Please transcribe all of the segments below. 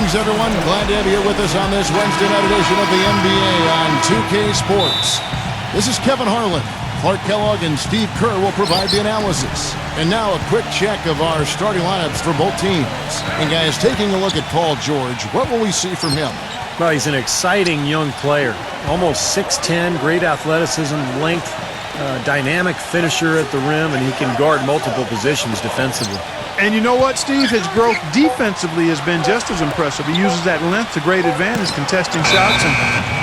Greetings, everyone. Glad to have you with us on this Wednesday night edition of the NBA on 2K Sports. This is Kevin Harlan. Clark Kellogg and Steve Kerr will provide the analysis. And now a quick check of our starting lineups for both teams. And guys, taking a look at Paul George, what will we see from him? Well, he's an exciting young player. Almost 6'10", great athleticism, length, dynamic finisher at the rim, and he can guard multiple positions defensively. And you know what, Steve? His growth defensively has been just as impressive. He uses that length to great advantage, contesting shots and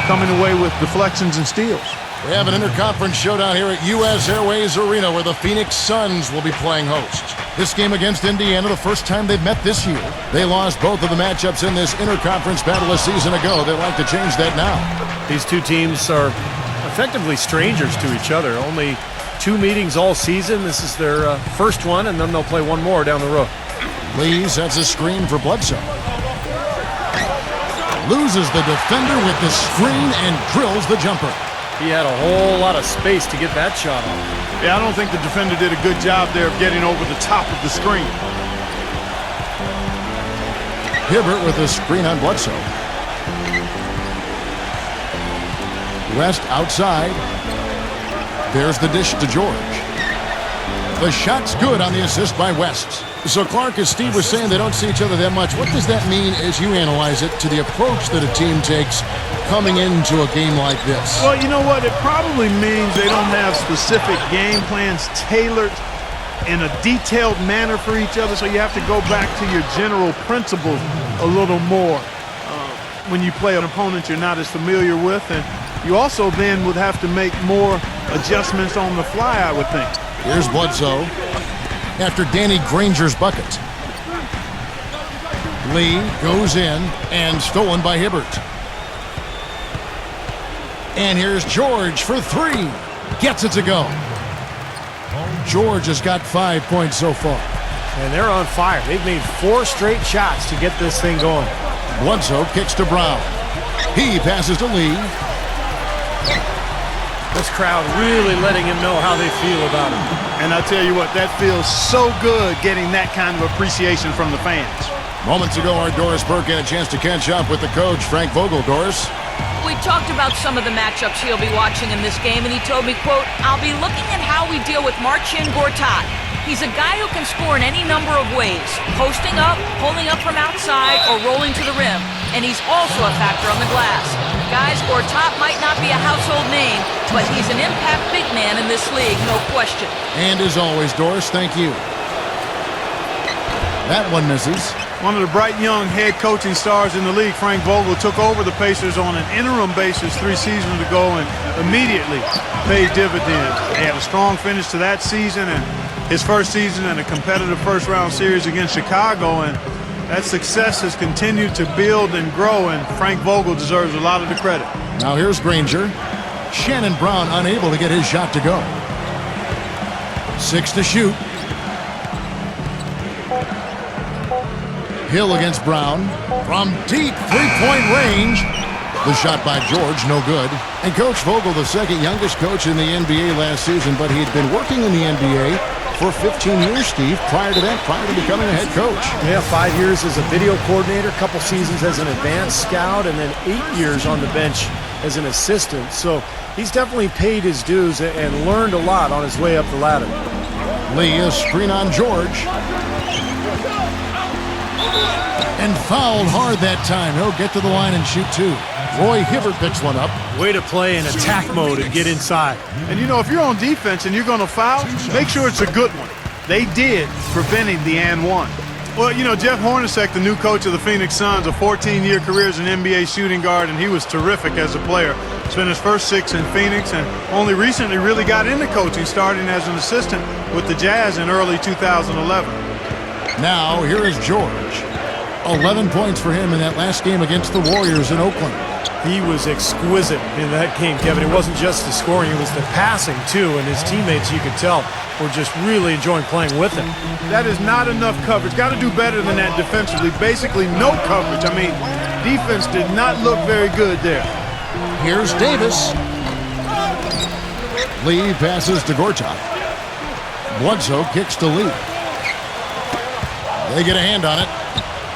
coming away with deflections and steals. We have an interconference showdown here at U.S. Airways Arena where the Phoenix Suns will be playing host. This game against Indiana, the first time they've met this year. They lost both of the matchups in this interconference battle a season ago. They'd like to change that now. These two teams are effectively strangers to each other. Only 2 meetings all season. This is their first one, and then they'll play one more down the road. Lee sets a screen for Bledsoe. Loses the defender with the screen and drills the jumper. He had a whole lot of space to get that shot off. Yeah, I don't think the defender did a good job there of getting over the top of the screen. Hibbert with a screen on Bledsoe. West outside. There's the dish to George. The shot's good on the assist by West. So, Clark, as Steve was saying, they don't see each other that much. What does that mean as you analyze it to the approach that a team takes coming into a game like this? Well, you know what? It probably means they don't have specific game plans tailored in a detailed manner for each other, so you have to go back to your general principles a little more when you play an opponent you're not as familiar with, and you also then would have to make more adjustments on the fly, I would think. Here's Bledsoe after Danny Granger's bucket. Lee goes in and stolen by Hibbert. And here's George for 3. Gets it to go. George has got 5 points so far. And they're on fire. They've made 4 straight shots to get this thing going. Bledsoe kicks to Brown. He passes to Lee. This crowd really letting him know how they feel about him. And I tell you what, that feels so good getting that kind of appreciation from the fans. Moments ago, our Doris Burke had a chance to catch up with the coach, Frank Vogel. Doris? We talked about some of the matchups he'll be watching in this game, and he told me, quote, "I'll be looking at how we deal with Marcin Gortat. He's a guy who can score in any number of ways, posting up, pulling up from outside, or rolling to the rim. And he's also a factor on the glass. Guys, Gortat might not be a household name, but he's an impact big man in this league, no question." And as always, Doris, thank you. That one misses. One of the bright young head coaching stars in the league, Frank Vogel, took over the Pacers on an interim basis 3 seasons ago and immediately paid dividends. They had a strong finish to that season and his first season in a competitive first-round series against Chicago, and that success has continued to build and grow, and Frank Vogel deserves a lot of the credit. Now here's Granger. Shannon Brown unable to get his shot to go. 6 to shoot. Hill against Brown. From deep three-point range. The shot by George, no good. And Coach Vogel, the second youngest coach in the NBA last season, but he had been working in the NBA for 15 years, Steve, prior to that, prior to becoming a head coach. Yeah, 5 years as a video coordinator, a couple seasons as an advanced scout, and then 8 years on the bench as an assistant. So he's definitely paid his dues and learned a lot on his way up the ladder. Lee, a screen on George. And fouled hard that time. He'll get to the line and shoot 2. Roy Hibbert picks one up. Way to play in attack mode and get inside. And you know, if you're on defense and you're going to foul, make sure it's a good one. They did, preventing the and one. Well, you know, Jeff Hornacek, the new coach of the Phoenix Suns, a 14-year career as an NBA shooting guard, and he was terrific as a player. Spent his first 6 in Phoenix and only recently really got into coaching, starting as an assistant with the Jazz in early 2011. Now, here is George. 11 points for him in that last game against the Warriors in Oakland. He was exquisite in that game, Kevin. It wasn't just the scoring, it was the passing, too. And his teammates, you could tell, were just really enjoying playing with him. That is not enough coverage. Got to do better than that defensively. Basically, no coverage. I mean, defense did not look very good there. Here's Davis. Lee passes to Gortat. Bledsoe kicks to Lee. They get a hand on it.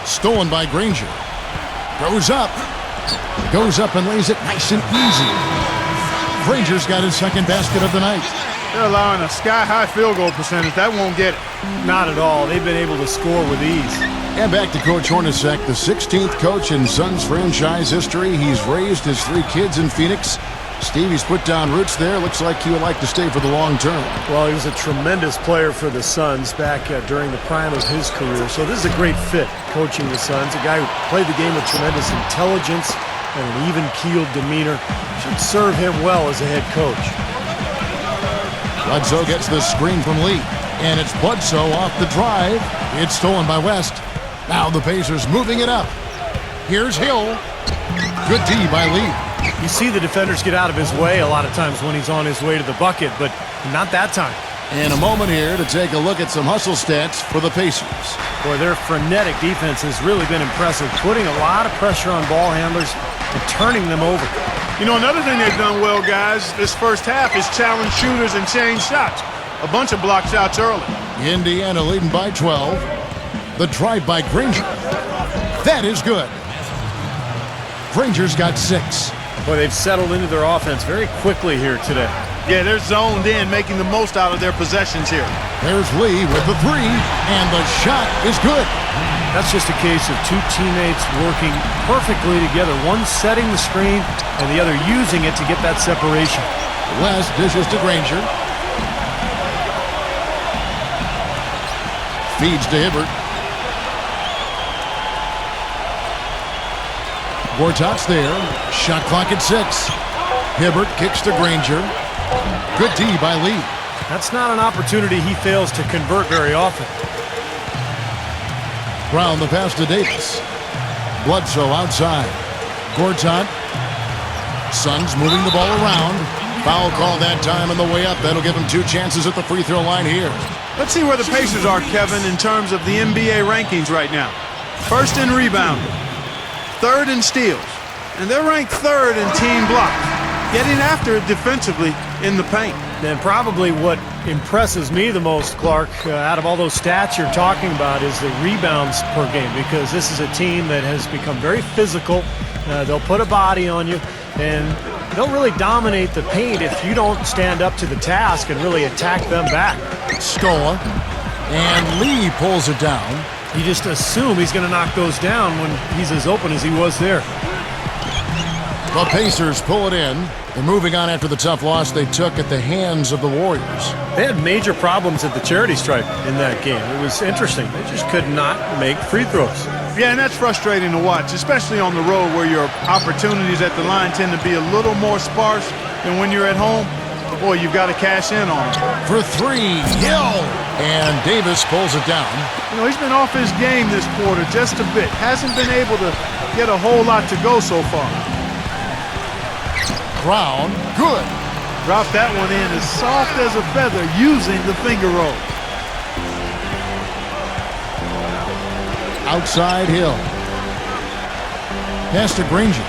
Stolen by Granger. Goes up. Goes up and lays it nice and easy. Granger's got his second basket of the night. They're allowing a sky-high field goal percentage. That won't get it. Not at all. They've been able to score with ease. And back to Coach Hornacek, the 16th coach in Suns franchise history. He's raised his 3 kids in Phoenix. Stevie's put down roots there. Looks like he would like to stay for the long term. Well, he was a tremendous player for the Suns back during the prime of his career. So this is a great fit, coaching the Suns. A guy who played the game with tremendous intelligence and an even-keeled demeanor. Should serve him well as a head coach. Bledsoe gets the screen from Lee. And it's Bledsoe off the drive. It's stolen by West. Now the Pacers moving it up. Here's Hill. Good D by Lee. You see the defenders get out of his way a lot of times when he's on his way to the bucket, but not that time. And a moment here to take a look at some hustle stats for the Pacers. Boy, their frenetic defense has really been impressive, putting a lot of pressure on ball handlers and turning them over. You know, another thing they've done well, guys, this first half is challenge shooters and change shots. A bunch of block shots early. Indiana leading by 12. The drive by Granger. That is good. Granger's got 6. Boy, they've settled into their offense very quickly here today. Yeah, they're zoned in, making the most out of their possessions here. There's Lee with the 3, and the shot is good. That's just a case of 2 teammates working perfectly together, one setting the screen and the other using it to get that separation. West dishes to Granger. Feeds to Hibbert. Gortat's there. Shot clock at 6. Hibbert kicks to Granger. Good D by Lee. That's not an opportunity he fails to convert very often. Brown the pass to Davis. Bledsoe outside. Gortat. Suns moving the ball around. Foul call that time on the way up. That'll give him 2 chances at the free throw line here. Let's see where the Pacers are, Kevin, in terms of the NBA rankings right now. First in rebounding, 3rd in steals, and they're ranked 3rd in team blocks, getting after it defensively in the paint. And probably what impresses me the most, Clark, out of all those stats you're talking about is the rebounds per game, because this is a team that has become very physical. They'll put a body on you, and they'll really dominate the paint if you don't stand up to the task and really attack them back. Scola. And Lee pulls it down. You just assume he's going to knock those down when he's as open as he was there. The Pacers pull it in. They're moving on after the tough loss they took at the hands of the Warriors. They had major problems at the charity stripe in that game. It was interesting. They just could not make free throws. Yeah, and that's frustrating to watch, especially on the road where your opportunities at the line tend to be a little more sparse than when you're at home. Boy, you've got to cash in on them. For 3, Hill. And Davis pulls it down. You know, he's been off his game this quarter just a bit. Hasn't been able to get a whole lot to go so far. Brown, good. Dropped that one in as soft as a feather using the finger roll. Outside Hill. Pass to Granger.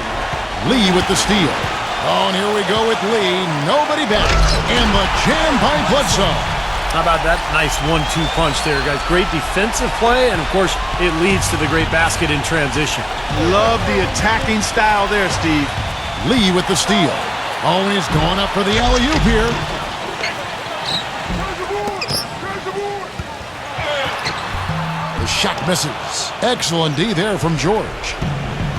Lee with the steal. Oh, and here we go with Lee. Nobody back. And the jam by Bledsoe. How about that nice 1-2 punch there, guys? Great defensive play, and of course, it leads to the great basket in transition. Love the attacking style there, Steve. Lee with the steal. Oh, he's going up for the alley-oop here. The shot misses. Excellent D there from George.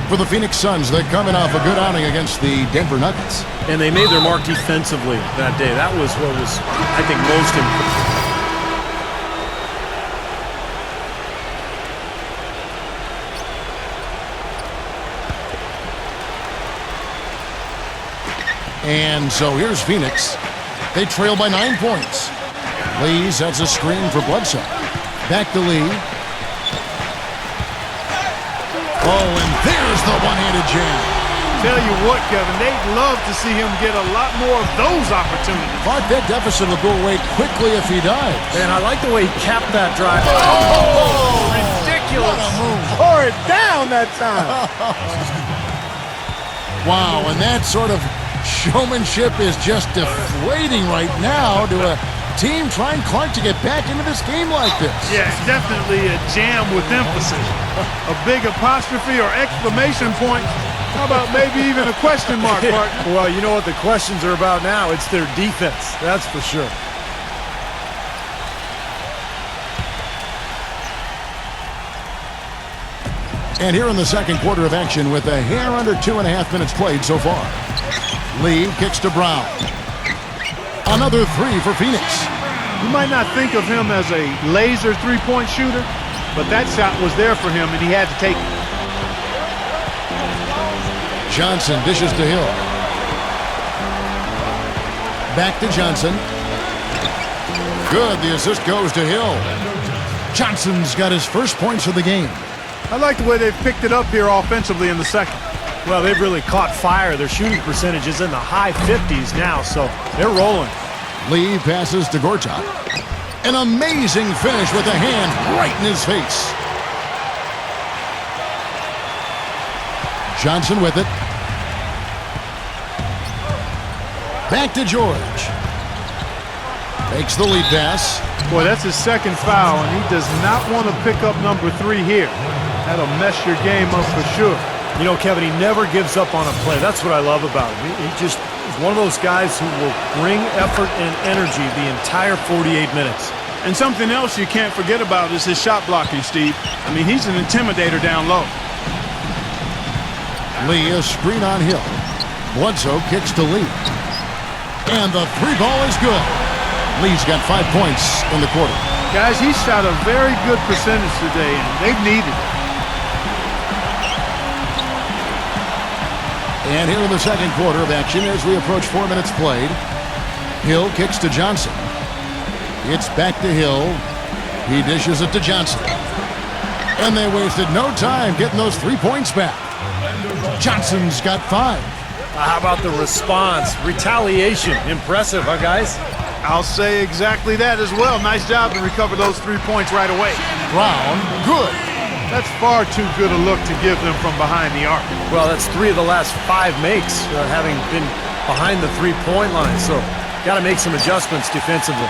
For the Phoenix Suns, they're coming off a good outing against the Denver Nuggets. And they made their mark defensively that day. That was what was, I think, most important. And so here's Phoenix. They trail by 9 points. Lee sets a screen for Bledsoe. Back to Lee. Oh, and there's the one-handed jam. Tell you what, Kevin, they'd love to see him get a lot more of those opportunities. Clark, that deficit will go away quickly if he does. And I like the way he capped that drive. Oh, ridiculous. What a move. Tore it down that time. Wow, and that sort of showmanship is just deflating right now to a team trying Clark to get back into this game like this? Yeah, definitely a jam with emphasis. A big apostrophe or exclamation point. How about maybe even a question mark, partner? Well, you know what the questions are about now. It's their defense, that's for sure. And here in the second quarter of action with a hair under 2.5 minutes played so far. Lee kicks to Brown. Another three for Phoenix. You might not think of him as a laser three-point shooter, but that shot was there for him, and he had to take it. Johnson dishes to Hill. Back to Johnson. Good, the assist goes to Hill. Johnson's got his first points of the game. I like the way they've picked it up here offensively in the second. Well, they've really caught fire. Their shooting percentage is in the high 50s now, so they're rolling. Lee passes to Gortat. An amazing finish with a hand right in his face. Johnson with it. Back to George. Makes the lead pass. Boy, that's his second foul, and he does not want to pick up number 3 here. That'll mess your game up for sure. You know, Kevin, he never gives up on a play. That's what I love about him. He just is one of those guys who will bring effort and energy the entire 48 minutes. And something else you can't forget about is his shot blocking, Steve. I mean, he's an intimidator down low. Lee, a screen on Hill. Bledsoe kicks to Lee. And the three ball is good. Lee's got 5 points in the quarter. Guys, he shot a very good percentage today, and they've needed it. And here in the second quarter of action as we approach 4 minutes played. Hill kicks to Johnson. It's back to Hill. He dishes it to Johnson. And they wasted no time getting those 3 points back. Johnson's got 5. How about the response? Retaliation. Impressive, huh, guys? I'll say exactly that as well. Nice job to recover those 3 points right away. Brown, good. That's far too good a look to give them from behind the arc. Well, that's 3 of the last 5 makes, having been behind the three-point line. So, got to make some adjustments defensively.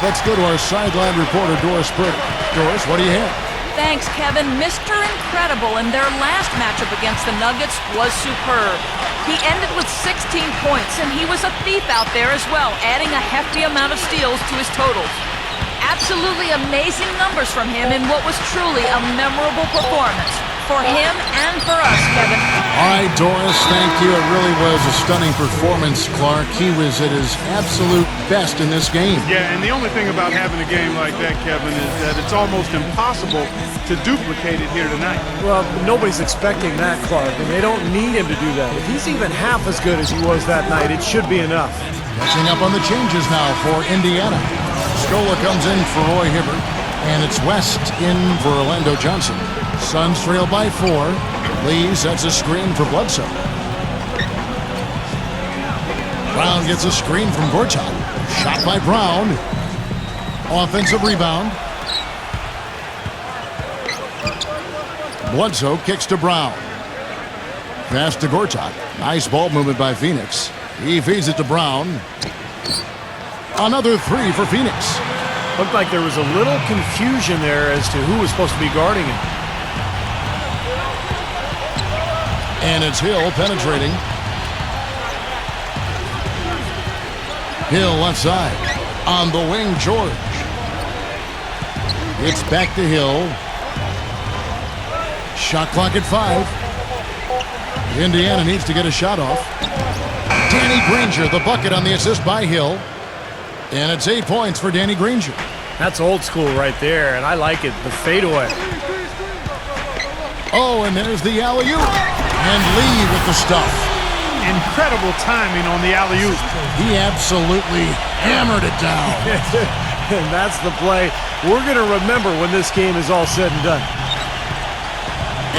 Let's go to our sideline reporter, Doris Purdy. Doris, what do you have? Thanks, Kevin. Mr. Incredible in their last matchup against the Nuggets was superb. He ended with 16 points, and he was a thief out there as well, adding a hefty amount of steals to his totals. Absolutely amazing numbers from him in what was truly a memorable performance. For him and for us, Kevin. All right, Doris, thank you. It really was a stunning performance, Clark. He was at his absolute best in this game. Yeah, and the only thing about having a game like that, Kevin, is that it's almost impossible to duplicate it here tonight. Well, nobody's expecting that, Clark, and they don't need him to do that. If he's even half as good as he was that night, it should be enough. Catching up on the changes now for Indiana. Scola comes in for Roy Hibbert, and it's West in for Orlando Johnson. Suns trail by 4. Lee sets a screen for Bledsoe. Brown gets a screen from Gortat. Shot by Brown. Offensive rebound. Bledsoe kicks to Brown. Pass to Gortat. Nice ball movement by Phoenix. He feeds it to Brown. Another 3 for Phoenix. Looked like there was a little confusion there as to who was supposed to be guarding him. And it's Hill penetrating. Hill left side. On the wing, George. It's back to Hill. Shot clock at 5. Indiana needs to get a shot off. Danny Granger, the bucket on the assist by Hill. And it's 8 points for Danny Granger. That's old school right there, and I like it. The fadeaway. Oh, and there's the alley-oop. And Lee with the stuff. Incredible timing on the alley-oop. He absolutely hammered it down. And that's the play we're going to remember when this game is all said and done.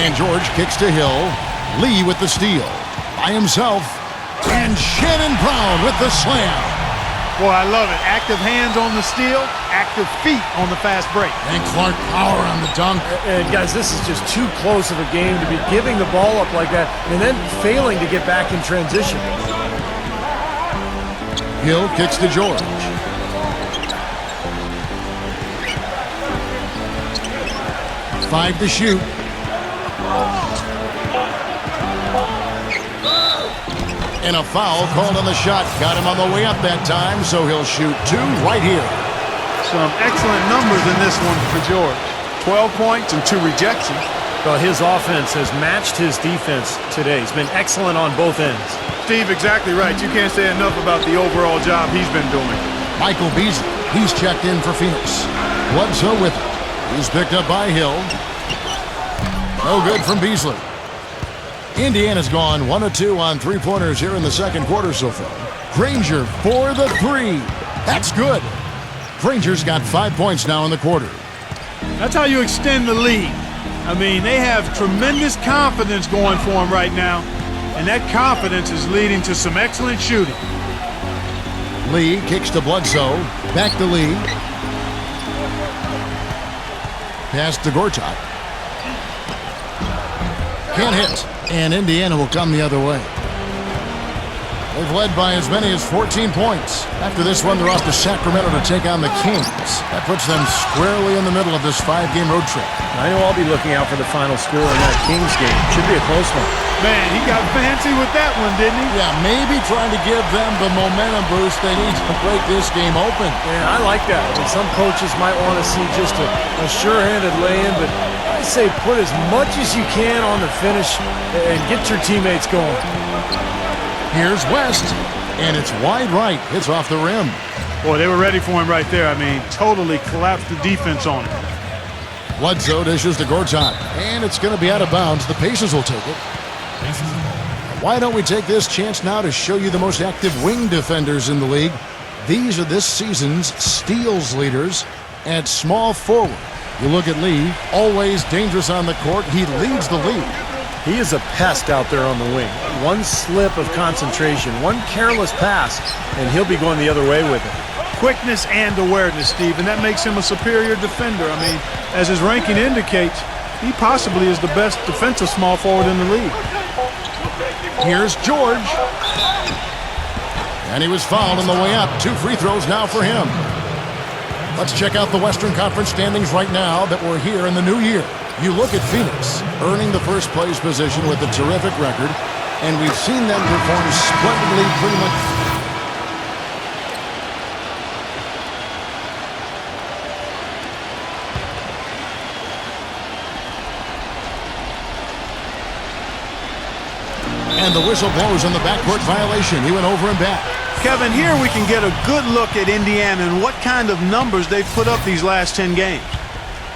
And George kicks to Hill. Lee with the steal. By himself. And Shannon Brown with the slam. Boy, I love it. Active hands on the steal, active feet on the fast break. And Clark power on the dunk. And guys, this is just too close of a game to be giving the ball up like that and then failing to get back in transition. Hill kicks to George. 5 to shoot. And a foul called on the shot. Got him on the way up that time, so he'll shoot 2 right here. Some excellent numbers in this one for George. 12 points and 2 rejections. Well, his offense has matched his defense today. He's been excellent on both ends. Steve, exactly right. You can't say enough about the overall job he's been doing. Michael Beasley, he's checked in for Phoenix. Bledsoe with him. He's picked up by Hill. No good from Beasley. Indiana's gone 1 of 2 on three-pointers here in the second quarter so far. Granger for the 3. That's good. Granger's got 5 points now in the quarter. That's how you extend the lead. I mean, they have tremendous confidence going for them right now, and that confidence is leading to some excellent shooting. Lee kicks to Bledsoe. Back to Lee. Pass to Gortat. Can't hit. And Indiana will come the other way. They've led by as many as 14 points. After this one, they're off to Sacramento to take on the Kings. That puts them squarely in the middle of this 5-game road trip. I know I'll be looking out for the final score in that Kings game. Should be a close one. Man, he got fancy with that one, didn't he? Yeah, maybe trying to give them the momentum boost they need to break this game open. Yeah, I like that. And some coaches might want to see just a sure-handed lay-in, but I say put as much as you can on the finish and get your teammates going. Here's West, and it's wide right. It's off the rim. Boy, they were ready for him right there. I mean, totally collapsed the defense on him. Bledsoe dishes to Gortat, and it's going to be out of bounds. The Pacers will take it. Why don't we take this chance now to show you the most active wing defenders in the league? These are this season's steals leaders at small forward. You look at Lee, always dangerous on the court. He leads the league. He is a pest out there on the wing. One slip of concentration, one careless pass, and he'll be going the other way with it. Quickness and awareness, Steve, and that makes him a superior defender. I mean, as his ranking indicates, he possibly is the best defensive small forward in the league. Here's George. And he was fouled on the way up. 2 free throws now for him. Let's check out the Western Conference standings right now that we're here in the new year. You look at Phoenix, earning the first place position with a terrific record, and we've seen them perform splendidly pretty much. And the whistle blows on the backcourt violation. He went over and back. Kevin, here we can get a good look at Indiana and what kind of numbers they've put up these last 10 games.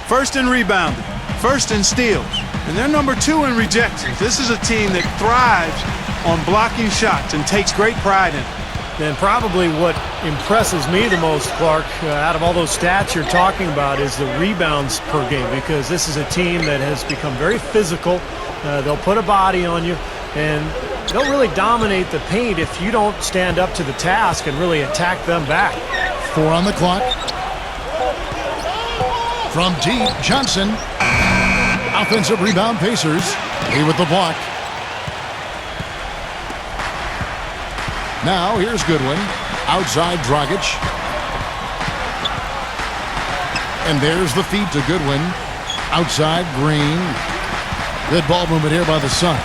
First in rebounding, first in steals, and they're number 2 in rejections. This is a team that thrives on blocking shots and takes great pride in it. And probably what impresses me the most, Clark, out of all those stats you're talking about is the rebounds per game, because this is a team that has become very physical. They'll put a body on you, and they'll really dominate the paint if you don't stand up to the task and really attack them back. 4 on the clock. From deep, Johnson. Offensive rebound, Pacers. Lee with the block. Now, here's Goodwin. Outside, Dragic. And there's the feed to Goodwin. Outside, Green. Good ball movement here by the Suns.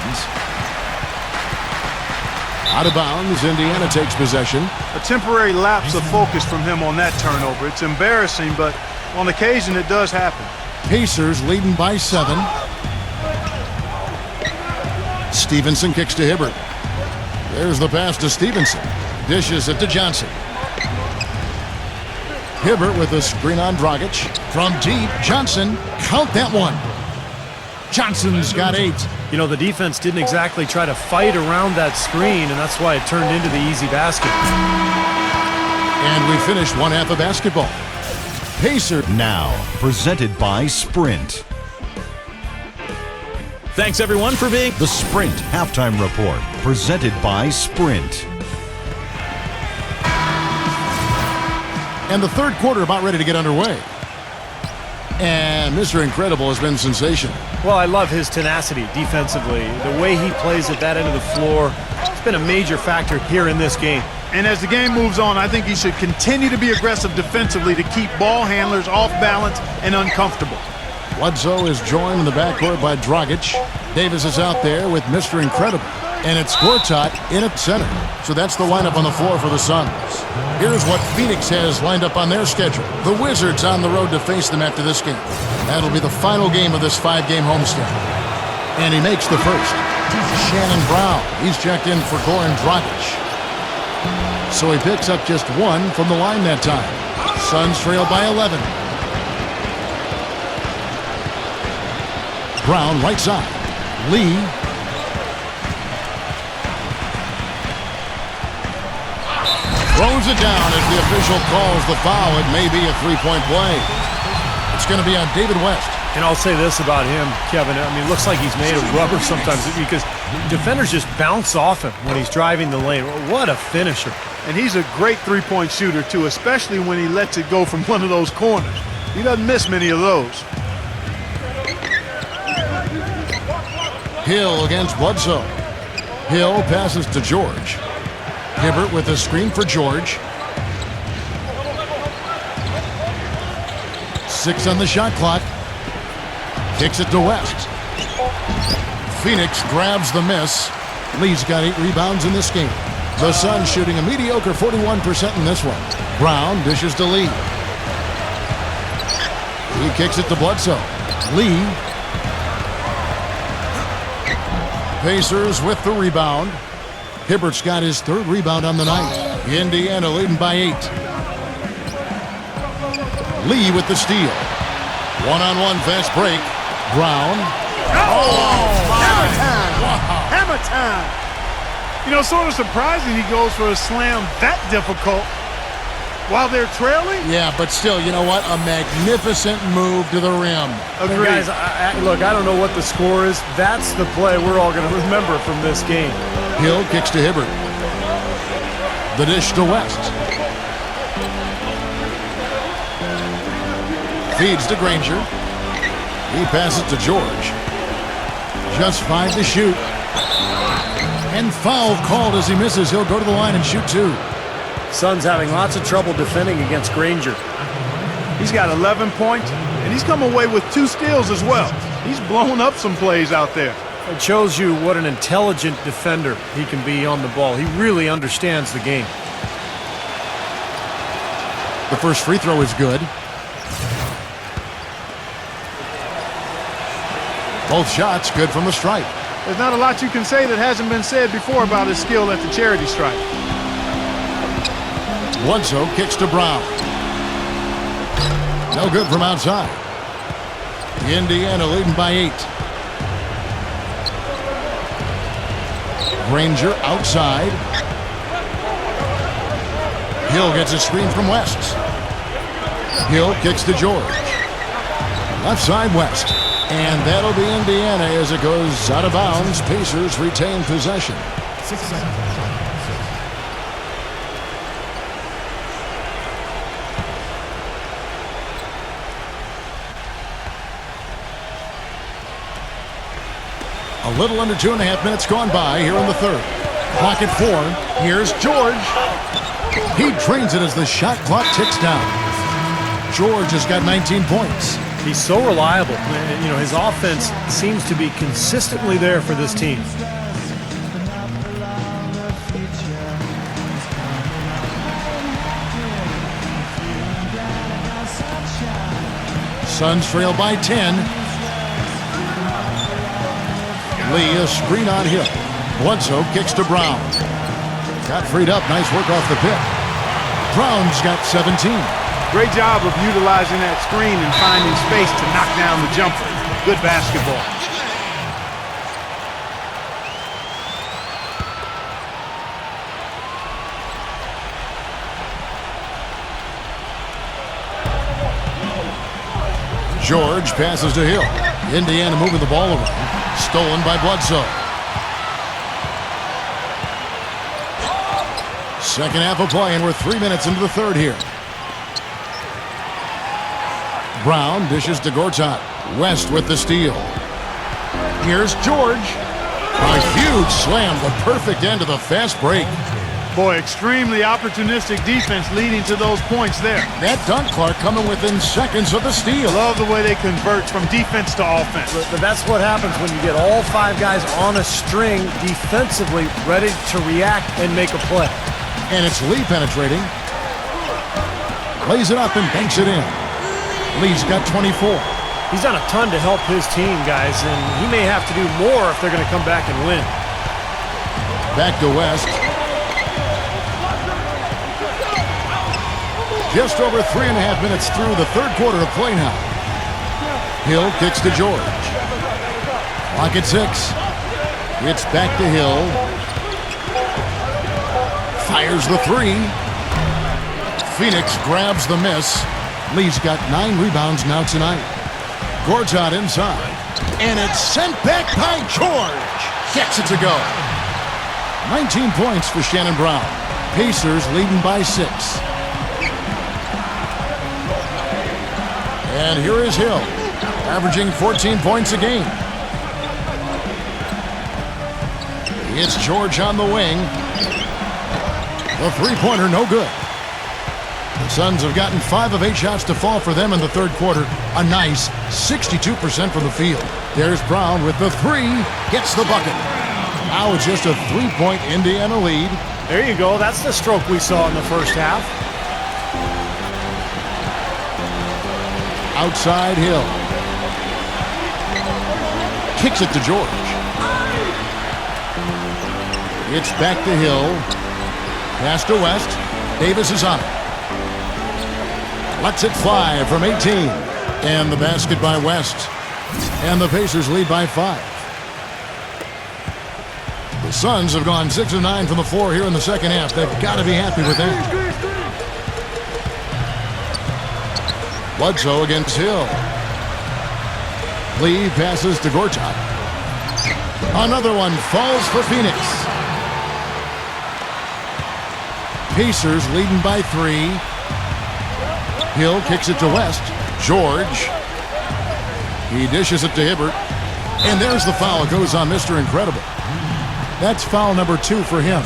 Out of bounds, Indiana takes possession. A temporary lapse of focus from him on that turnover. It's embarrassing, but on occasion it does happen. Pacers leading by 7. Stevenson kicks to Hibbert. There's the pass to Stevenson. Dishes it to Johnson. Hibbert with a screen on Dragic. From deep, Johnson. Count that one. Johnson's got 8. You know, the defense didn't exactly try to fight around that screen, and that's why it turned into the easy basket. And we finished one half of basketball. Pacer now presented by Sprint. Thanks everyone for being the Sprint Halftime Report presented by Sprint. And the third quarter about ready to get underway. And Mr. Incredible has been sensational. Well, I love his tenacity defensively. The way he plays at that end of the floor, it's been a major factor here in this game. And as the game moves on, I think he should continue to be aggressive defensively to keep ball handlers off balance and uncomfortable. Bledsoe is joined in the backcourt by Dragic. Davis is out there with Mr. Incredible. And it's Gortat in at center. So that's the lineup on the floor for the Suns. Here's what Phoenix has lined up on their schedule. The Wizards on the road to face them after this game. That'll be the final game of this 5-game homestand. And he makes the first. Shannon Brown. He's checked in for Goran Dragic. So he picks up just 1 from the line that time. Suns trail by 11. Brown right side. Lee. Throws it down as the official calls the foul. It may be a three-point play. It's going to be on David West. And I'll say this about him, Kevin. I mean, it looks like he's made of rubber sometimes because defenders just bounce off him when he's driving the lane. What a finisher. And he's a great three-point shooter, too, especially when he lets it go from one of those corners. He doesn't miss many of those. Hill against Bledsoe. Hill passes to George. Hibbert with a screen for George. 6 on the shot clock. Kicks it to West. Phoenix grabs the miss. Lee's got 8 rebounds in this game. The Suns shooting a mediocre 41% in this one. Brown dishes to Lee. He kicks it to Bledsoe. Lee. Pacers with the rebound. Hibbert's got his 3rd rebound on the night. Indiana leading by 8. Lee with the steal. One-on-one fast break. Brown. Hammer time! Wow. Hammer time! You know, sort of surprising he goes for a slam that difficult while they're trailing. Yeah, but still, you know what? A magnificent move to the rim. Agreed. Guys, look, I don't know what the score is. That's the play we're all going to remember from this game. Hill kicks to Hibbert. The dish to West. Feeds to Granger. He passes to George. Just 5 to shoot. And foul called as he misses. He'll go to the line and shoot 2. Suns having lots of trouble defending against Granger. He's got 11 points, and he's come away with 2 steals as well. He's blown up some plays out there. It shows you what an intelligent defender he can be on the ball. He really understands the game. The first free throw is good. Both shots good from the stripe. There's not a lot you can say that hasn't been said before about his skill at the charity stripe. Bledsoe kicks to Brown. No good from outside. Indiana leading by 8. Granger outside. Hill gets a screen from West. Hill kicks to George. Left side West. And that'll be Indiana as it goes out of bounds. Pacers retain possession. 6 seconds. A little under 2.5 minutes gone by here in the 3rd. Clock at 4. Here's George. He drains it as the shot clock ticks down. George has got 19 points. He's so reliable. You know, his offense seems to be consistently there for this team. Suns trail by 10. Lee, a screen on Hill. Bledsoe kicks to Brown. Got freed up. Nice work off the pick. Brown's got 17. Great job of utilizing that screen and finding space to knock down the jumper. Good basketball. George passes to Hill. Indiana moving the ball around. Stolen by Bledsoe. Second half of play, and we're 3 minutes into the 3rd here. Brown dishes to Gortat. West with the steal. Here's George. A huge slam, the perfect end of the fast break. Boy, extremely opportunistic defense leading to those points there. That dunk, Clark, coming within seconds of the steal. Love the way they convert from defense to offense. But that's what happens when you get all 5 guys on a string defensively ready to react and make a play. And it's Lee penetrating. Lays it up and banks it in. Lee's got 24. He's done a ton to help his team, guys, and he may have to do more if they're going to come back and win. Back to West. Just over 3.5 minutes through the third quarter of play now. Hill kicks to George. Clock at 6. It's back to Hill. Fires the 3. Phoenix grabs the miss. Lee's got 9 rebounds now tonight. Gortat inside. And it's sent back by George. Gets it to go. 19 points for Shannon Brown. Pacers leading by 6. And here is Hill, averaging 14 points a game. It's George on the wing. The three-pointer, no good. The Suns have gotten 5 of 8 shots to fall for them in the third quarter. A nice 62% from the field. There's Brown with the 3. Gets the bucket. Now it's just a 3-point Indiana lead. There you go. That's the stroke we saw in the first half. Outside Hill. Kicks it to George. It's back to Hill. Pass to West. Davis is on it. Lets it fly from 18. And the basket by West. And the Pacers lead by 5. The Suns have gone 6 of 9 from the floor here in the second half. They've got to be happy with that. Bledsoe against Hill. Lee passes to Gortat. Another one falls for Phoenix. Pacers leading by 3. Hill kicks it to West. George. He dishes it to Hibbert. And there's the foul. It goes on Mr. Incredible. That's foul number 2 for him.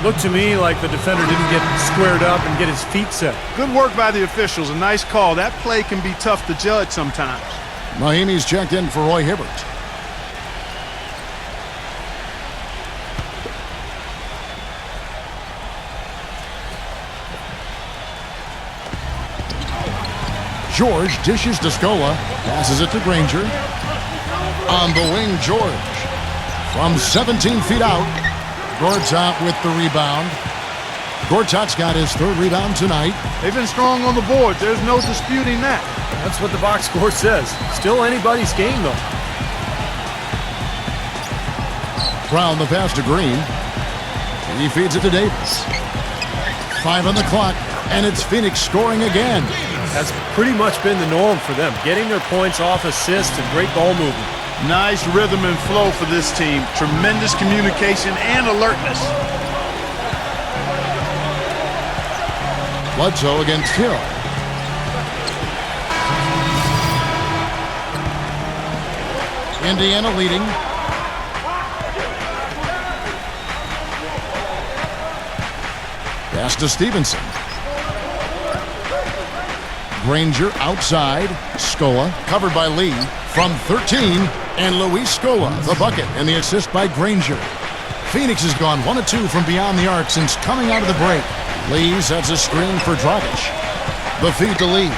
Looked to me like the defender didn't get squared up and get his feet set. Good work by the officials. A nice call. That play can be tough to judge sometimes. Mahimi's checked in for Roy Hibbert. George dishes to Scola. Passes it to Granger. On the wing, George. From 17 feet out. Gortat with the rebound. Gortat's got his 3rd rebound tonight. They've been strong on the board. There's no disputing that. That's what the box score says. Still anybody's game, though. Brown the pass to Green. He feeds it to Davis. 5 on the clock, and it's Phoenix scoring again. That's pretty much been the norm for them. Getting their points off assists and great ball movement. Nice rhythm and flow for this team. Tremendous communication and alertness. Bledsoe against Hill. Indiana leading. Pass to Stevenson. Granger outside. Scola covered by Lee from 13. And Luis Scola, the bucket, and the assist by Granger. Phoenix has gone 1 of 2 from beyond the arc since coming out of the break. Lee sets a screen for Dragic. The feed to Lee.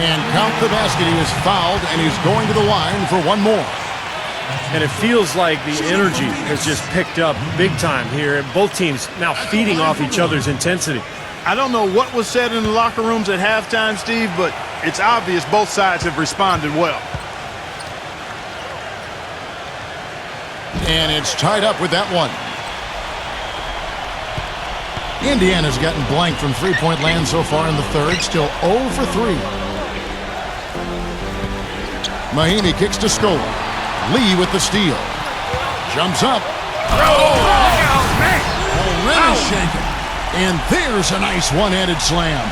And count the basket. He is fouled, and he's going to the line for 1 more. And it feels like the energy has just picked up big time here. And both teams now feeding off each other's intensity. I don't know what was said in the locker rooms at halftime, Steve, but it's obvious both sides have responded well. And it's tied up with that one. Indiana's gotten blank from three-point land so far in the third. Still 0 for 3. Mahimi kicks to Scola. Lee with the steal. Jumps up. Already shaken. And there's a nice one-handed slam.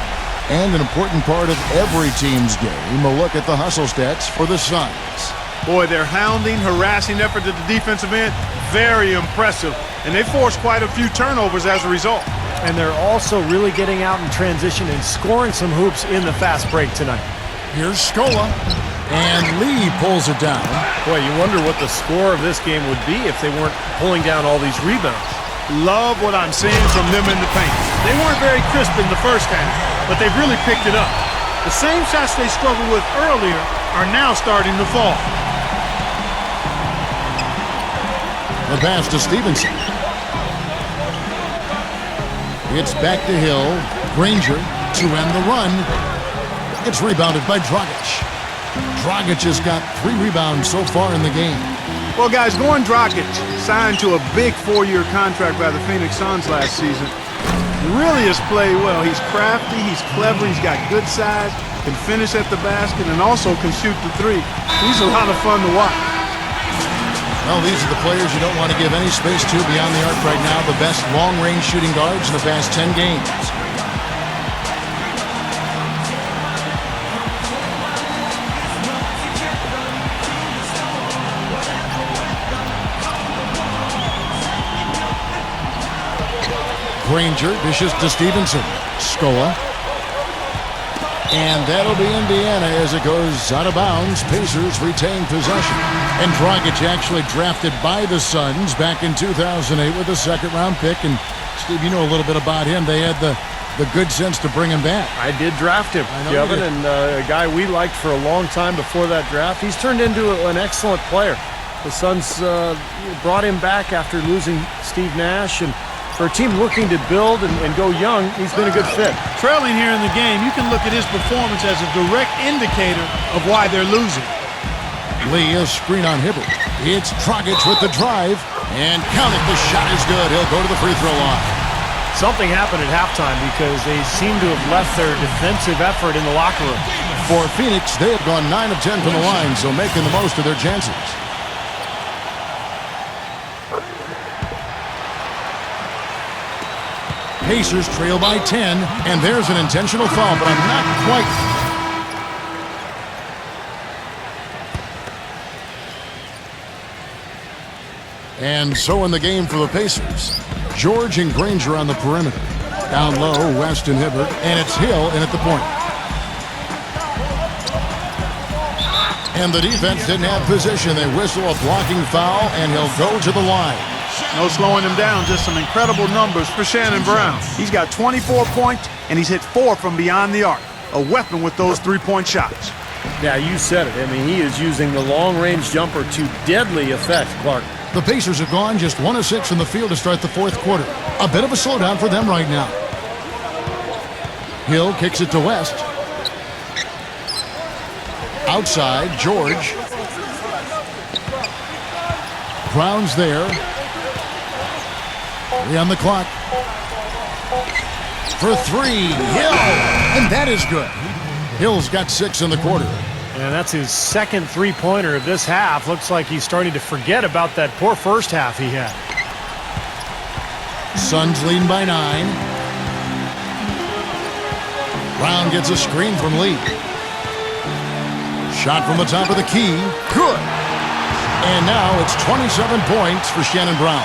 And an important part of every team's game, a look at the hustle stats for the Suns. Boy, their hounding, harassing effort at the defensive end, very impressive, and they forced quite a few turnovers as a result. And they're also really getting out in transition and scoring some hoops in the fast break tonight. Here's Scola, and Lee pulls it down. Boy, you wonder what the score of this game would be if they weren't pulling down all these rebounds. Love what I'm seeing from them in the paint. They weren't very crisp in the first half, but they've really picked it up. The same shots they struggled with earlier are now starting to fall. The pass to Stevenson. It's back to Hill. Granger to end the run. It's rebounded by Dragic. Dragic has got 3 rebounds so far in the game. Well, guys, Goran Dragic signed to a big 4-year contract by the Phoenix Suns last season. He really has played well. He's crafty, he's clever, he's got good size, can finish at the basket, and also can shoot the 3. He's a lot of fun to watch. Well, these are the players you don't want to give any space to beyond the arc right now. The best long-range shooting guards in the past 10 games. Granger dishes to Stevenson. Scola. And that'll be Indiana as it goes out of bounds. Pacers retain possession. And Dragic actually drafted by the Suns back in 2008 with a second-round pick. And, Steve, you know a little bit about him. They had the good sense to bring him back. I did draft him, Kevin, and a guy we liked for a long time before that draft. He's turned into an excellent player. The Suns brought him back after losing Steve Nash, and for a team looking to build and go young, he's been a good fit. Trailing here in the game, you can look at his performance as a direct indicator of why they're losing. Lee, a screen on Hibbert. It's Dragic with the drive, and count it, the shot is good. He'll go to the free throw line. Something happened at halftime because they seem to have left their defensive effort in the locker room. For Phoenix, they have gone 9 of 10 from the line, so making the most of their chances. Pacers trail by 10, and there's an intentional foul, but I'm not quite. And so in the game for the Pacers, George and Granger on the perimeter. Down low, West and Hibbert, and it's Hill in at the point. And the defense didn't have position. They whistle a blocking foul, and he'll go to the line. No slowing him down, just some incredible numbers for Shannon Brown. He's got 24 points, and he's hit 4 from beyond the arc. A weapon with those 3-point shots. Yeah, you said it. I mean, he is using the long-range jumper to deadly effect, Clark. The Pacers have gone just 1 of 6 from the field to start the 4th quarter. A bit of a slowdown for them right now. Hill kicks it to West. Outside, George. Brown's there. 3 on the clock. For 3, Hill! And that is good. Hill's got 6 in the quarter. And that's his second three-pointer of this half. Looks like he's starting to forget about that poor first half he had. Suns leading by 9. Brown gets a screen from Lee. Shot from the top of the key. Good. And now it's 27 points for Shannon Brown.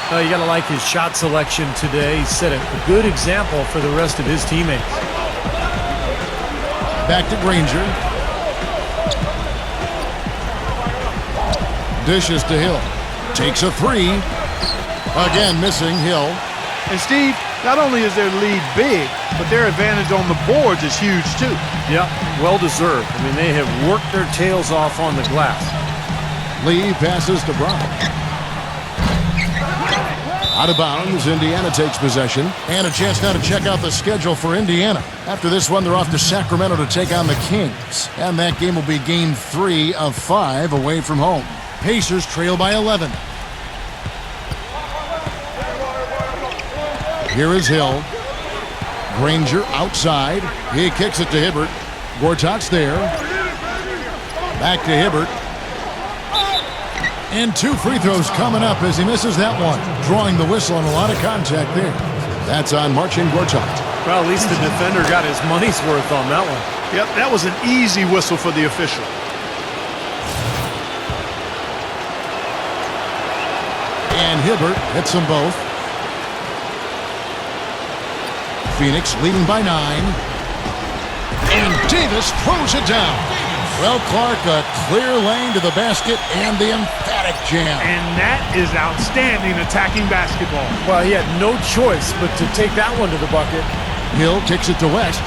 You got to like his shot selection today. He set a good example for the rest of his teammates. Back to Granger. Dishes to Hill. Takes a 3. Again missing Hill. And Steve, not only is their lead big, but their advantage on the boards is huge too. Yep, well deserved. I mean, they have worked their tails off on the glass. Lee passes to Brown. Out of bounds, Indiana takes possession. And a chance now to check out the schedule for Indiana. After this one, they're off to Sacramento to take on the Kings. And that game will be game 3 of 5 away from home. Pacers trail by 11. Here is Hill. Granger outside. He kicks it to Hibbert. Gortat's there. Back to Hibbert. And 2 free throws coming up as he misses that one. Drawing the whistle and a lot of contact there. That's on Marcin Gortat. Well, at least the defender got his money's worth on that one. Yep, that was an easy whistle for the official. And Hibbert hits them both. Phoenix leading by 9. And Davis throws it down. Well, Clark, a clear lane to the basket and the emphatic jam. And that is outstanding attacking basketball. Well, he had no choice but to take that one to the bucket. Hill kicks it to West.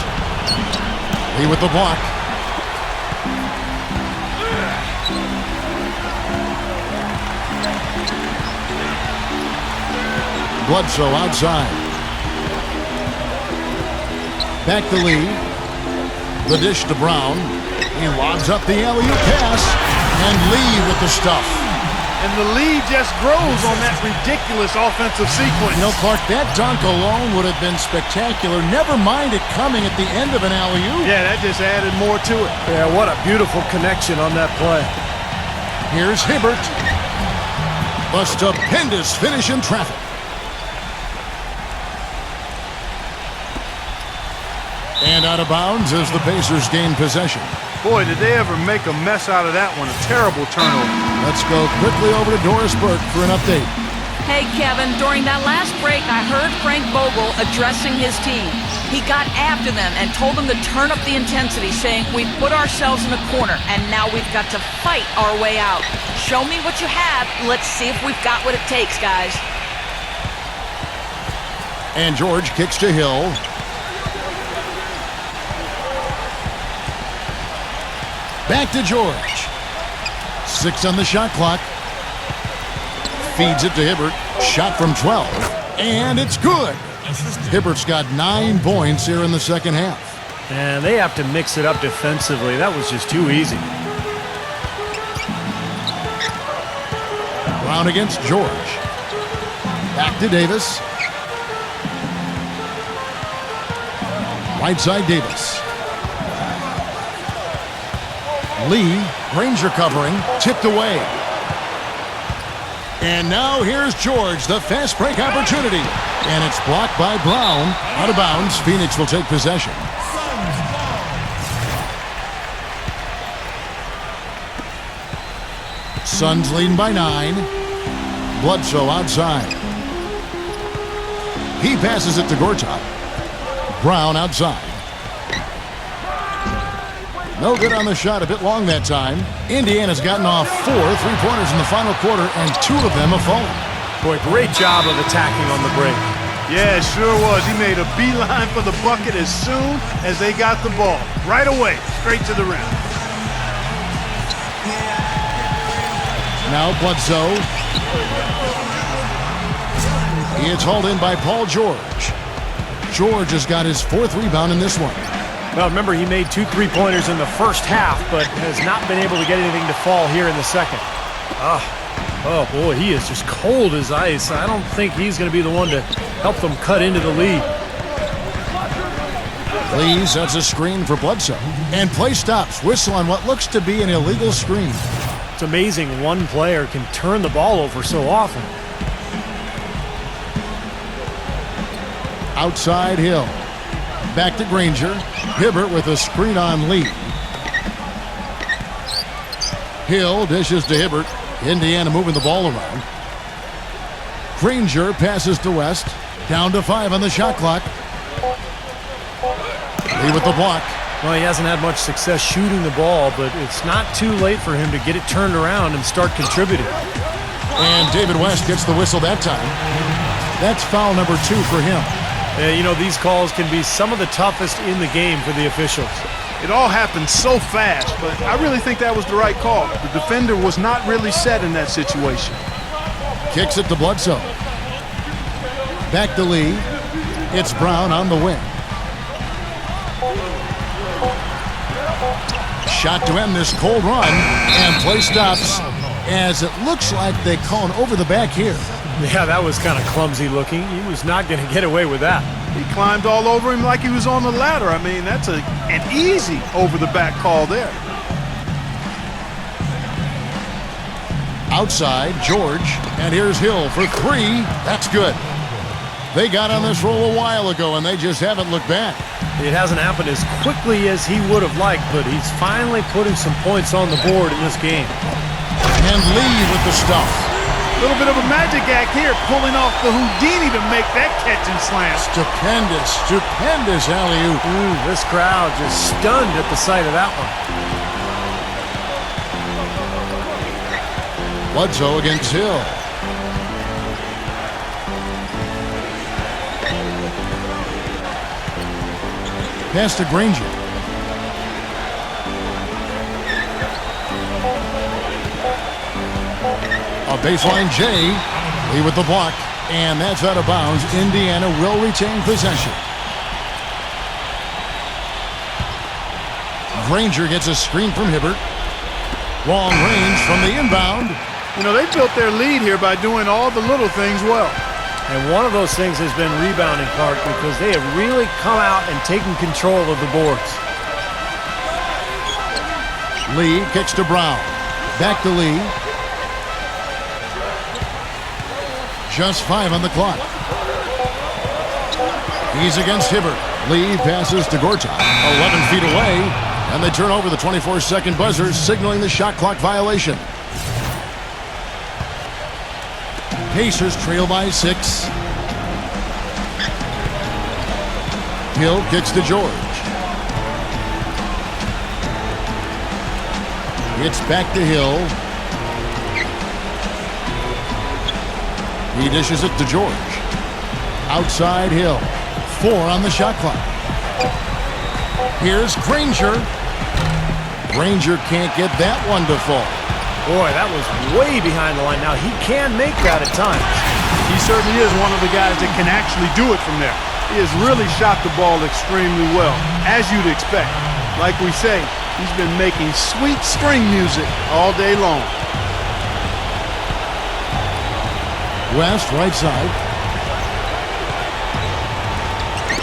Lee with the block. Bledsoe outside. Back to Lee. The dish to Brown. He lobs up the alley-oop pass. And Lee with the stuff. And the lead just grows on that ridiculous offensive sequence. You know, Clark, that dunk alone would have been spectacular. Never mind it coming at the end of an alley-oop. Yeah, that just added more to it. Yeah, what a beautiful connection on that play. Here's Hibbert. A stupendous finish in traffic. And out of bounds as the Pacers gain possession. Boy, did they ever make a mess out of that one. A terrible turnover. Let's go quickly over to Doris Burke for an update. Hey, Kevin, during that last break, I heard Frank Vogel addressing his team. He got after them and told them to turn up the intensity, saying, "We've put ourselves in a corner, and now we've got to fight our way out. Show me what you have. Let's see if we've got what it takes, guys." And George kicks to Hill. Back to George. 6 on the shot clock. Feeds it to Hibbert. Shot from 12. And it's good. Hibbert's got 9 points here in the second half. And they have to mix it up defensively. That was just too easy. Brown against George. Back to Davis. Right side Davis. Lee, Granger covering, tipped away. And now here's George, the fast break opportunity. And it's blocked by Brown. Out of bounds, Phoenix will take possession. Suns leading by 9. Bledsoe outside. He passes it to Gortat. Brown outside. No good on the shot, a bit long that time. Indiana's gotten off 4 3-pointers in the final quarter, and 2 of them have fallen. Boy, great job of attacking on the break. Yeah, it sure was. He made a beeline for the bucket as soon as they got the ball. Right away, straight to the rim. Now Bledsoe. He is hauled in by Paul George. George has got his 4th rebound in this one. Well, remember, he made 2 3-pointers in the first half, but has not been able to get anything to fall here in the second. Oh boy, he is just cold as ice. I don't think he's going to be the one to help them cut into the lead. Lee sets a screen for Bledsoe. And play stops. Whistle on what looks to be an illegal screen. It's amazing one player can turn the ball over so often. Outside Hill. Back to Granger. Hibbert with a screen on Lee. Hill dishes to Hibbert. Indiana moving the ball around. Granger passes to West. Down to 5 on the shot clock. Lee with the block. Well, he hasn't had much success shooting the ball, but it's not too late for him to get it turned around and start contributing. And David West gets the whistle that time. That's foul number 2 for him. You know, these calls can be some of the toughest in the game for the officials. It all happened so fast, but I really think that was the right call. The defender was not really set in that situation. Kicks it to Bledsoe. Back to Lee. It's Brown on the wing. Shot to end this cold run, and play stops as it looks like they call an over the back here. Yeah, that was kind of clumsy looking. He was not going to get away with that. He climbed all over him like he was on the ladder. I mean, that's an easy over-the-back call there. Outside, George, and here's Hill for 3. That's good. They got on this roll a while ago, and they just haven't looked back. It hasn't happened as quickly as he would have liked, but he's finally putting some points on the board in this game. And Lee with the stuff. little bit of a magic act here, pulling off the Houdini to make that catch and slam. Stupendous alley-oop. This crowd just stunned at the sight of that one. Bledsoe against Hill. Pass to Granger. A baseline J. Lee with the block. And that's out of bounds. Indiana will retain possession. Granger gets a screen from Hibbert. Long range from the inbound. You know, they built their lead here by doing all the little things well. And one of those things has been rebounding, Clark, because they have really come out and taken control of the boards. Lee kicks to Brown. Back to Lee. Just 5 on the clock. He's against Hibbert. Lee passes to Gortat. 11 feet away. And they turn over the 24-second buzzer, signaling the shot clock violation. Pacers trail by 6. Hill kicks to George. It's back to Hill. He dishes it to George. Outside Hill. 4 on the shot clock. Here's Granger. Granger can't get that one to fall. Boy, that was way behind the line. Now, he can make that at times. He certainly is one of the guys that can actually do it from there. He has really shot the ball extremely well, as you'd expect. Like we say, he's been making sweet string music all day long. West, right side.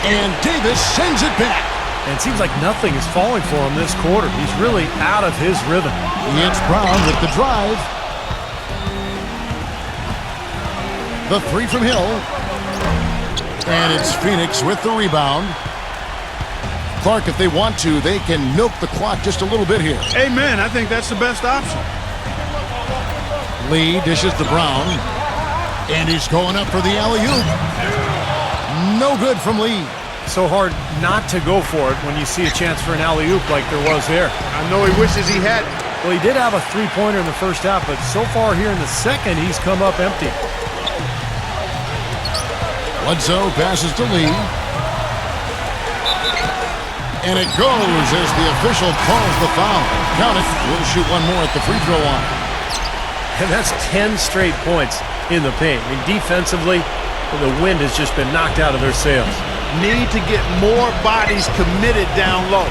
And Davis sends it back. And it seems like nothing is falling for him this quarter. He's really out of his rhythm. It's Brown with the drive. The 3 from Hill. And it's Phoenix with the rebound. Clark, if they want to, they can milk the clock just a little bit here. Amen. I think that's the best option. Lee dishes to Brown. And he's going up for the alley-oop. No good from Lee. So hard not to go for it when you see a chance for an alley-oop like there was there. I know he wishes he had it. Well, he did have a three-pointer in the first half, but so far here in the second, he's come up empty. Bledsoe passes to Lee. And it goes as the official calls the foul. Count it. We'll shoot one more at the free throw line. And that's 10 straight points in the paint. I mean, defensively, the wind has just been knocked out of their sails. Need to get more bodies committed down low.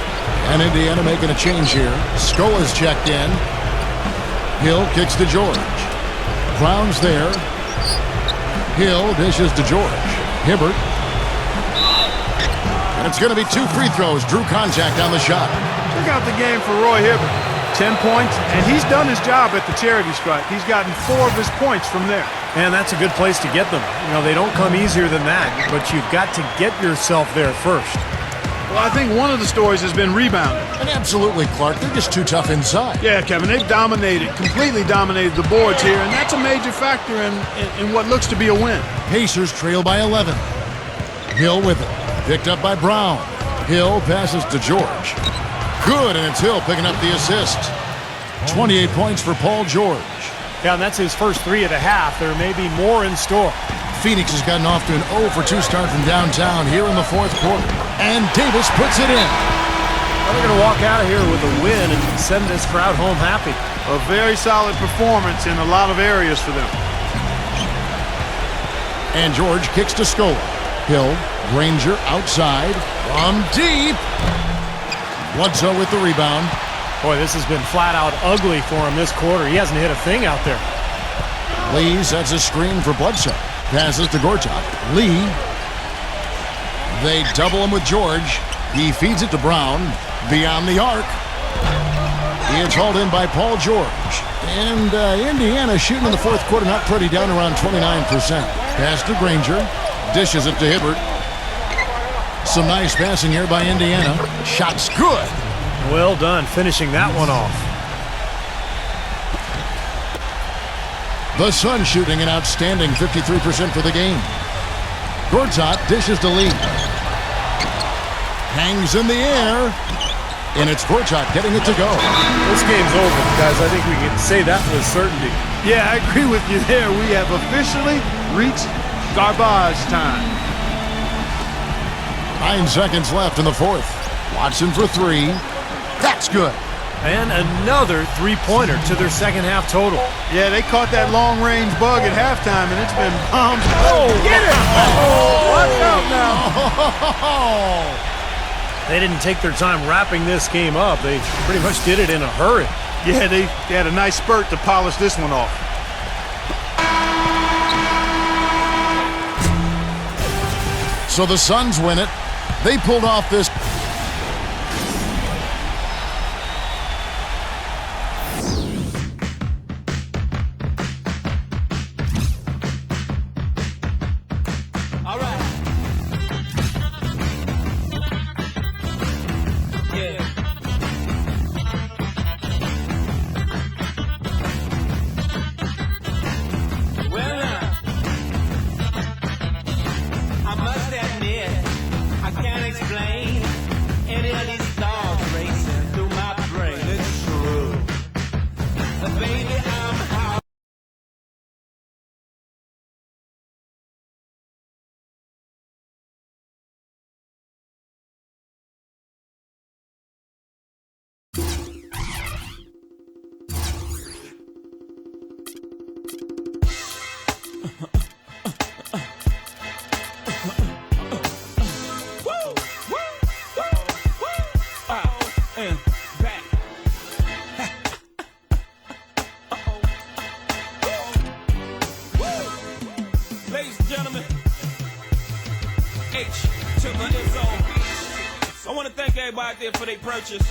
And Indiana making a change here. Scola's checked in. Hill kicks to George. Brown's there. Hill dishes to George. Hibbert. And it's going to be 2 free throws. Drew contact on the shot. Check out the game for Roy Hibbert. 10 points, and he's done his job at the charity stripe. He's gotten 4 of his points from there. And that's a good place to get them. You know, they don't come easier than that, but you've got to get yourself there first. Well, I think one of the stories has been rebounding. And absolutely, Clark, they're just too tough inside. Yeah, Kevin, they've dominated, completely dominated the boards here, and that's a major factor in what looks to be a win. Pacers trail by 11. Hill with it. Picked up by Brown. Hill passes to George. Good, and it's Hill picking up the assist. 28 points for Paul George. Yeah, and that's his first 3 of the half. There may be more in store. Phoenix has gotten off to an 0 for 2 start from downtown here in the 4th quarter. And Davis puts it in. Well, they're going to walk out of here with a win and send this crowd home happy. A very solid performance in a lot of areas for them. And George kicks to Scola. Hill, Granger outside. From deep. Bledsoe with the rebound. Boy, this has been flat out ugly for him this quarter. He hasn't hit a thing out there. Lee sets a screen for Bledsoe. Passes to Gortat. Lee. They double him with George. He feeds it to Brown. Beyond the arc. It's hauled in by Paul George. And Indiana shooting in the 4th quarter, not pretty, down around 29%. Pass to Granger. Dishes it to Hibbert. Some nice passing here by Indiana. Shot's good. Well done finishing that one off. The Suns shooting an outstanding 53% for the game. Gortat dishes to Lee. Hangs in the air. And it's Gortat getting it to go. This game's over, guys. I think we can say that with certainty. Yeah, I agree with you there. We have officially reached garbage time. 9 seconds left in the fourth. Watson for three. That's good. And another three-pointer to their second half total. Yeah, they caught that long-range bug at halftime, and it's been bombed. Oh, get it! Oh, watch out now. They didn't take their time wrapping this game up. They pretty much did it in a hurry. Yeah, they had a nice spurt to polish this one off. So the Suns win it. They pulled off this. All right. Yeah. Well, I must admit, I can't explain any of these thoughts racing through my brain. It's true. But baby, I'm out. And back. Ladies and gentlemen, H to the Izzo. I want to thank everybody out there for their purchase.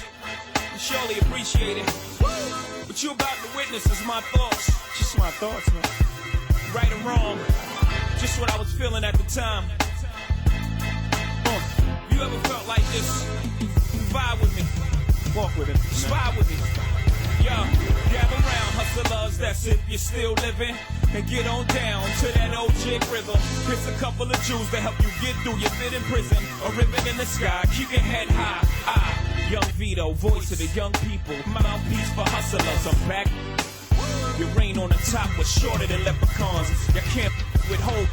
I surely appreciate it. What you about to witness is my thoughts. Just my thoughts, man. Right or wrong, just what I was feeling at the time. You ever felt like this? Vibe with me. Walk with it. Spy with me. Yo, gather round, hustlers, that's if you're still living. And get on down to that old jig rhythm. Here's a couple of Jews to help you get through your fit in prison. A ribbon in the sky, keep your head high. Young Vito, voice of the young people. Mouthpiece for hustlers, I'm back. Your reign on the top was shorter than leprechauns. You can't with hope.